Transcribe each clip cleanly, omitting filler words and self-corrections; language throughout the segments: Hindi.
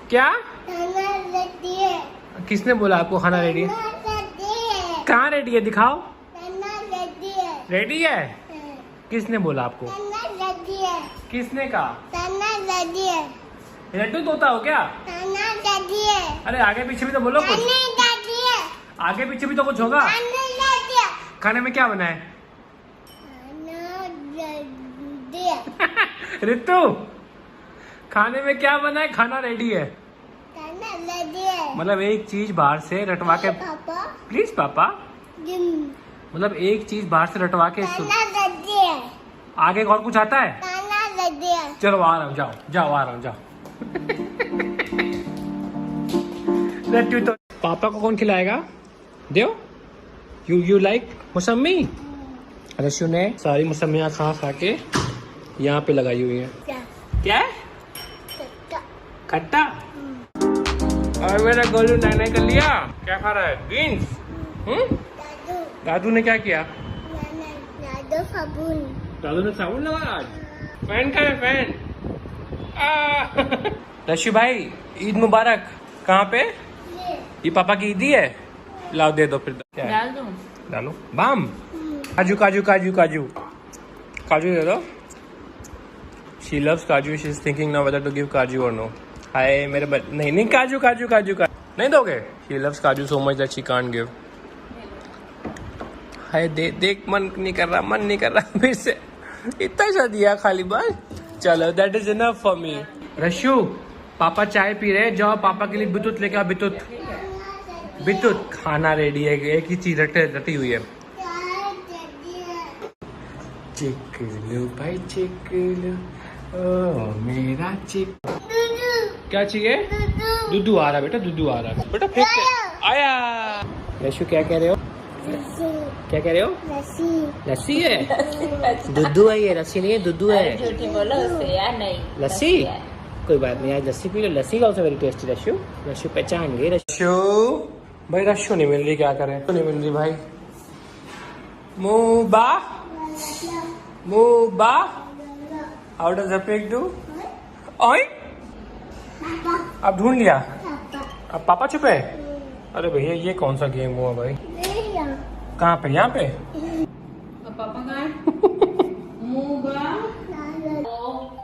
क्या? खाना रेडी है। किसने बोला आपको खाना रेडी है? कहाँ रेडी है, दिखाओ। खाना रेडी है। रेडी है? किसने बोला आपको? खाना रेडी है। किसने कहा? खाना रेडी है। लड्डू तोता हो क्या? खाना रेडी है। अरे आगे पीछे भी तो बोलो कुछ। खाना रेडी है। आगे पीछे भी तो कुछ होगा। खाना रेडी है। खाने में क्या बना है? खाना रेडी है। रितु, खाने में क्या बना है? खाना रेडी है खाना रेडी है। मतलब एक चीज बाहर से रटवा के। पापा प्लीज पापा। जिम मतलब एक चीज बाहर से रटवा के। खाना रेडी है। आगे और कुछ आता है? खाना रेडी है। चलो आ रहा हूँ, जाओ जाओ, आ रहा हूँ, जाओ। लट्टू तो पापा को कौन खिलाएगा? देव, यू लाइक मौसमी? रशु ने सारी मौसमियाँ खा खा के यहाँ पे लगाई हुई है। क्या? क्या है? खट्टा। खट्टा। और मेरा गोलू नाना कर लिया। क्या खा रहा है? बीन्स। दादू दादू ने क्या किया? दादू साबुन। दादू ने साबुन लगाया आज। फैन का है फैन। रशु भाई, ईद मुबारक। कहाँ पे? ये पापा की ईदी है। लाओ दे दो फिर। क्या है? डाल दूं? डालो। बाम। काजू काजू काजू काजू काजू दे दो। She loves काजू. She is thinking now whether to give काजू or no. हाय मेरे नहीं नहीं, काजू काजू काजू का नहीं दोगे? She loves काजू so much that she can't give. हाय देख मन नहीं कर रहा, मन नहीं कर रहा फिर से। इतना सा दिया खाली बस। चलो that is enough for me. रशु, पापा चाय पी रहे, जाओ पापा के लिए बितुत लेके आओ। बितुत बितुत। खाना रेडी है, एक ही चीज रटी हुई है। चिकलू भाई चिकलू, ओ मेरा चिक। क्या चाहिए? दूधू आ रहा बेटा, दूधू आ रहा बेटा। फेंक के आया। यशु क्या कह रहे हो? क्या कह रहे हो? लस्सी। लस्सी है? दूधू है ये, लस्सी नहीं है, दूधू है। झूठी बोलो उससे यार, नहीं लस्सी? कोई बात नहीं, आज लस्सी पी लो। लस्सी ऑल्सो वेरी टेस्टी। रशु, रशु पहचान गई। रशु भाई, रशु नहीं मिल रही, क्या करें? नहीं मिल रही भाई। मुबा मुबा, how does the pig do? ओए, अब ढूंढ लिया। अब पापा छुपे? अरे भैया ये कौन सा गेम हुआ भाई? कहाँ पे? यहाँ पे? पापा कहाँ है?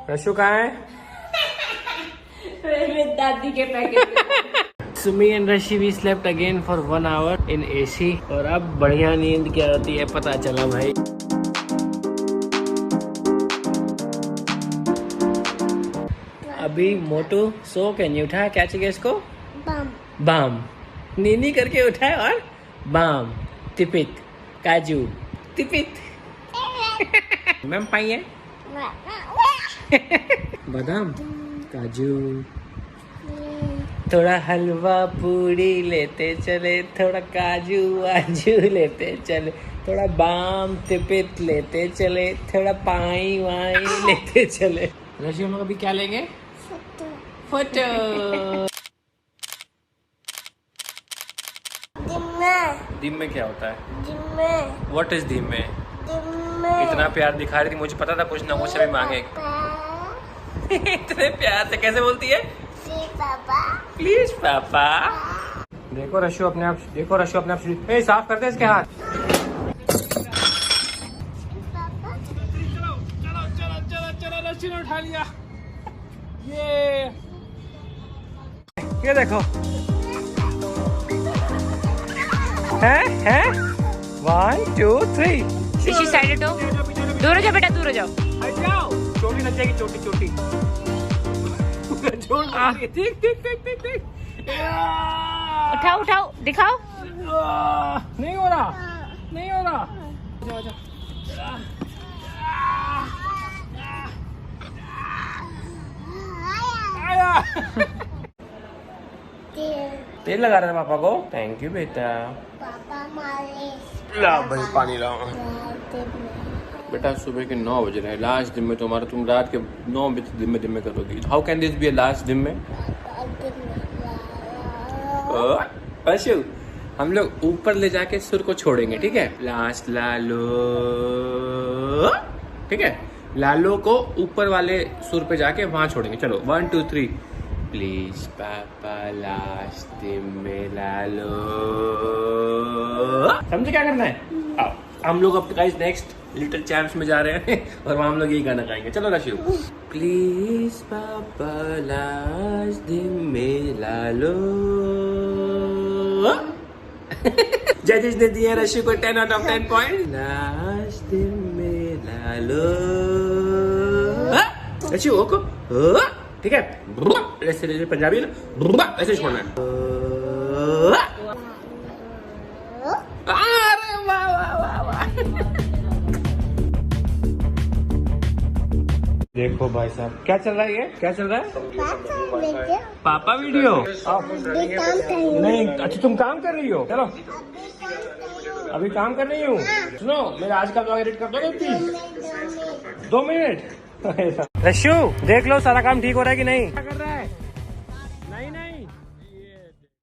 रशु कहाँ है? दादी के packet. Sumi and Rashi we slept again for 1 hour in AC। और अब बढ़िया नींद क्या होती है पता चला भाई। अभी मोटू सो के नहीं उठा। क्या चाहिए इसको? बम। बाम। नीनी करके उठाए और बाम। टिपित काजू टिपित। मैम पाइए बादाम काजू। थोड़ा हलवा पूरी लेते चले, थोड़ा काजू वाजू लेते चले, थोड़ा बाम तिपित लेते चले, थोड़ा पाई वाई लेते चले। रशी, हम लोग अभी क्या लेंगे? फोटो। दिम में क्या होता है? व्हाट इज दिम में? इतना प्यार दिखा रही थी, मुझे पता था कुछ ना कुछ अभी मांगे। इतने प्यार से कैसे बोलती है? प्लीज पापा। देखो रशु अपने आप, देखो रशु अपने आप। ए, साफ करते इसके हाथ। चलो रशु ने उठा लिया। ये देखो है 1 2 3। पीछे साइड हटो, दूर हो जाओ बेटा, दूर हो जाओ। चोटी लग जाएगी, चोटी चोटी। ठीक ठीक ठीक ठीक ठीक। उठाओ उठाओ, दिखाओ। नहीं हो रहा, नहीं हो रहा। जाओ जाओ। आया। तेल लगा रहा था पापा को। थैंक यू बेटा। पापा मालिश। ला भाई पानी लाओ। बेटा सुबह के 9 बज रहे हैं, लास्ट दिन में तुम्हारा, तुम रात के 9 बजे दिन में करोगी। How can this be last दिन में? अशु, हम लोग ऊपर ले जाके सुर को छोड़ेंगे, ठीक है? लास्ट लालो, ठीक है? लालो को ऊपर वाले सुर पे जाके वहां छोड़ेंगे। चलो 1 2 3। प्लीज पापा लास्ट दिन मिला लो। समझे क्या करना है? आओ हम लोग अब गाइस नेक्स्ट लिटिल चैम्प्स में जा रहे हैं और वहाँ हम लोग यही गाना गाएंगे। चलो रशियो। प्लीज पापा लास्ट दिन मिला लो। जजेस ने दिया रशियो को 10 out of 10 पॉइंट। लास्ट दिन मिला लो। रशियो ओको ठीक है। ऐसे पंजाबी ना ऐसे छोड़ना है। अरे वाह वाह वाह वाह। देखो भाई साहब क्या चल रहा है? ये क्या चल रहा है? पापा वीडियो। नहीं अच्छा तुम काम कर रही हो? चलो अभी काम कर रही हूँ। सुनो मेरा आज का ब्लॉग एडिट कर दोगे प्लीज? 2 मिनट। रशु देख लो सारा काम ठीक हो रहा है कि नहीं? क्या कर रहा है? नहीं नहीं